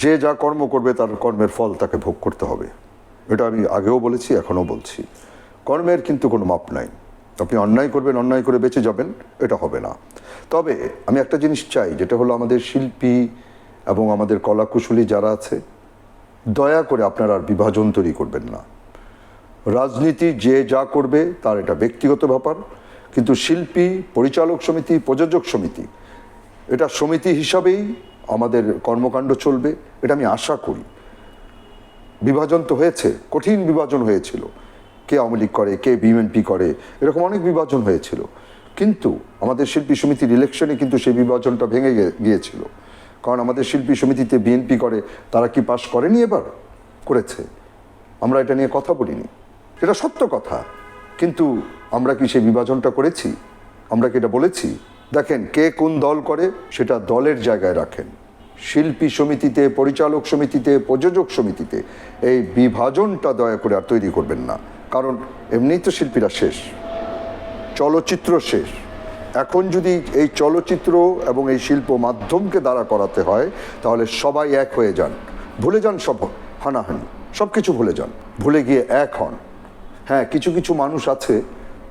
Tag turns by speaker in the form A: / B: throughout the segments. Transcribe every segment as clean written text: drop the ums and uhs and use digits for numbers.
A: যে যা কর্ম করবে তার কর্মের ফল তাকে ভোগ করতে হবে, এটা আমি আগেও বলেছি, এখনও বলছি। কর্মের কিন্তু কোনো মাপ নাই। আপনি অন্যায় করবেন, অন্যায় করে বেঁচে যাবেন, এটা হবে না। তবে আমি একটা জিনিস চাই, যেটা হলো আমাদের শিল্পী এবং আমাদের কলাকুশলী যারা আছে, দয়া করে আপনারা আর বিভাজন তৈরি করবেন না। রাজনীতি যে যা করবে তার এটা ব্যক্তিগত ব্যাপার, কিন্তু শিল্পী, পরিচালক সমিতি, প্রযোজক সমিতি, এটা সমিতি হিসাবেই আমাদের কর্মকাণ্ড চলবে, এটা আমি আশা করি। বিভাজন তো হয়েছে, কঠিন বিভাজন হয়েছিল, কে আওয়ামী লীগ করে, কে বিএনপি করে, এরকম অনেক বিভাজন হয়েছিল, কিন্তু আমাদের শিল্পী সমিতির ইলেকশনে কিন্তু সেই বিভাজনটা ভেঙে গিয়েছিল। কারণ আমাদের শিল্পী সমিতিতে বিএনপি করে, তারা কি পাশ করেনি? এবার করেছে। আমরা এটা নিয়ে কথা বলিনি, এটা সত্য কথা, কিন্তু আমরা কি সেই বিভাজনটা করেছি? আমরা কি এটা বলেছি? দেখেন, কে কোন দল করে সেটা দলের জায়গায় রাখেন। শিল্পী সমিতিতে, পরিচালক সমিতিতে, প্রযোজক সমিতিতে এই বিভাজনটা দয়া করে আর তৈরি করবেন না। কারণ এমনিই তো শিল্পীরা শেষ, চলচ্চিত্র শেষ। এখন যদি এই চলচ্চিত্র এবং এই শিল্প মাধ্যমকে দাঁড়া করাতে হয়, তাহলে সবাই এক হয়ে যান, ভুলে যান সব হানাহানি, সব কিছু ভুলে যান, ভুলে গিয়ে এক হন। হ্যাঁ, কিছু কিছু মানুষ আছে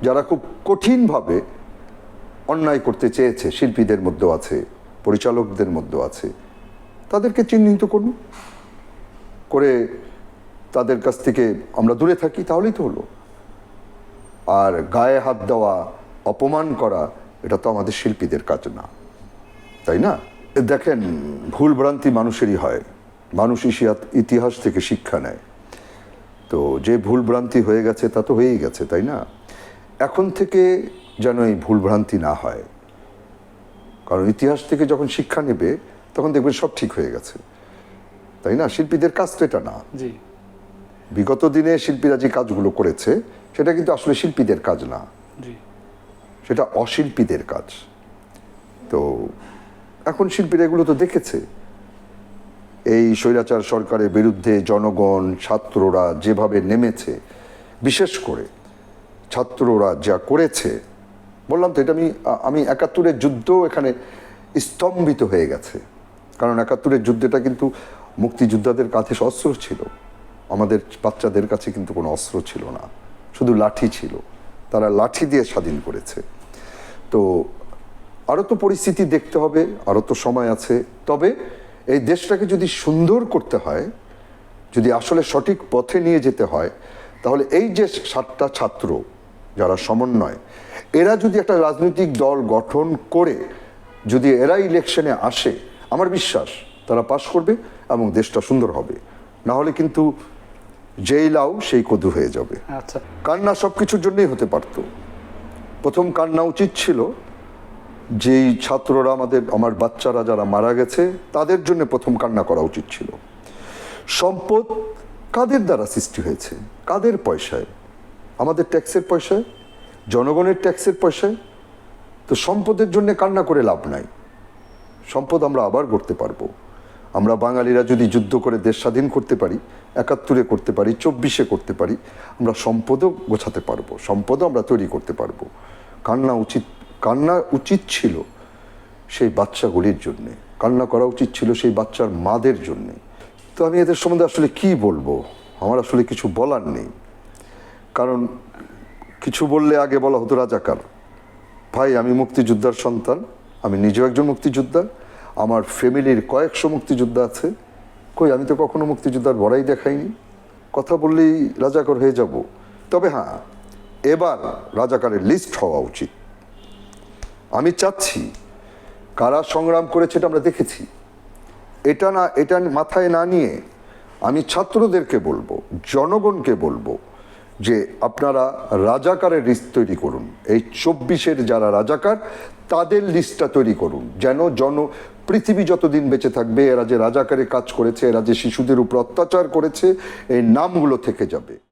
A: যারা খুব কঠিনভাবে অন্যায় করতে চেয়েছে, শিল্পীদের মধ্যেও আছে, পরিচালকদের মধ্যেও আছে, তাদেরকে চিহ্নিত করুন, করে তাদের কাছ থেকে আমরা দূরে থাকি, তাহলেই তো হলো। আর গায়ে হাত দেওয়া, অপমান করা, এটা তো আমাদের শিল্পীদের কাজ না, তাই না? দেখেন, ভুল ভ্রান্তি মানুষেরই হয়, মানুষ ইতিহাস থেকে শিক্ষা নেয়। তো যে ভুল ভ্রান্তি হয়ে গেছে তা তো হয়েই গেছে, তাই না? এখন থেকে যেন এই ভুল ভ্রান্তি না হয়, কারণ ইতিহাস থেকে যখন শিক্ষা নেবে তখন দেখবেন সব ঠিক হয়ে গেছে, তাই না? শিল্পীদের কাজ তো এটা না। বিগত দিনে শিল্পীরা যে কাজগুলো করেছে সেটা কিন্তু আসলে শিল্পীদের কাজ না, সেটা অশিল্পীদের কাজ। তো এখন শিল্পীরা এগুলো তো দেখেছে, এই স্বৈরাচার সরকারের বিরুদ্ধে জনগণ, ছাত্ররা যেভাবে নেমেছে, বিশেষ করে ছাত্ররা যা করেছে, বললাম তো এটা আমি ৭১-এর যুদ্ধ এখানে স্তম্ভিত হয়ে গেছে। কারণ ৭১-এর যুদ্ধটা কিন্তু মুক্তিযোদ্ধাদের কাছে অস্ত্র ছিল, আমাদের বাচ্চাদের কাছে কিন্তু কোনো অস্ত্র ছিল না, শুধু লাঠি ছিল, তারা লাঠি দিয়ে স্বাধীন করেছে। তো আরও তো পরিস্থিতি দেখতে হবে, আরও তো সময় আছে। তবে এই দেশটাকে যদি সুন্দর করতে হয়, যদি আসলে সঠিক পথে নিয়ে যেতে হয়, তাহলে এই যে 7টা ছাত্র যারা সমন্বয়, এরা যদি একটা রাজনৈতিক দল গঠন করে যদি এরা ইলেকশনে আসে, আমার বিশ্বাস তারা পাশ করবে এবং দেশটা সুন্দর হবে। না হলে কিন্তু যেই লাউ সেই কদু হয়ে যাবে।
B: আচ্ছা,
A: কান্না সব কিছুর জন্যই হতে পারত। প্রথম কান্না উচিত ছিল যেই ছাত্ররা, আমার বাচ্চারা যারা মারা গেছে, তাদের জন্য প্রথম কান্না করা উচিত ছিল। সম্পদ কাদের দ্বারা সৃষ্টি হয়েছে, কাদের পয়সায়? আমাদের ট্যাক্সের পয়সায়, জনগণের ট্যাক্সের পয়সায়। তো সম্পদের জন্য কান্না করে লাভ নাই, সম্পদ আমরা আবার গড়তে পারবো। আমরা বাঙালিরা যদি যুদ্ধ করে দেশ স্বাধীন করতে পারি, ৭১-এ করতে পারি, ২৪-এ করতে পারি, আমরা সম্পদও গোছাতে পারবো, সম্পদও আমরা তৈরি করতে পারবো। কান্না উচিত ছিল সেই বাচ্চাগুলির জন্যে, কান্না করা উচিত ছিল সেই বাচ্চার মাদের জন্যে। তো আমি এদের সম্বন্ধে আসলে কি বলবো, আমার আসলে কিছু বলার নেই। কারণ কিছু বললে আগে বলা হতো রাজাকার। ভাই, আমি মুক্তিযোদ্ধার সন্তান, আমি নিজেও একজন মুক্তিযোদ্ধা, আমার ফ্যামিলির কয়েকশো মুক্তিযোদ্ধা আছে। কই, আমি তো কখনো মুক্তিযোদ্ধার বড়াই দেখাইনি। কথা বললেই রাজাকার হয়ে যাব। তবে হ্যাঁ, এবার রাজাকারের লিস্ট হওয়া উচিত। আমি চাচ্ছি, কারা সংগ্রাম করেছে এটা আমরা দেখেছি, এটা মাথায় না নিয়ে আমি ছাত্রদেরকে বলবো, জনগণকে বলবো যে আপনারা রাজাকারের লিস্ট তৈরি করুন। এই ২৪-এর যারা রাজাকার, তাদের লিস্টটা তৈরি করুন, যেন পৃথিবী যতদিন বেঁচে থাকবে এরা যে রাজাকারে কাজ করেছে, এরা যে শিশুদের উপর অত্যাচার করেছে, এই নামগুলো থেকে যাবে।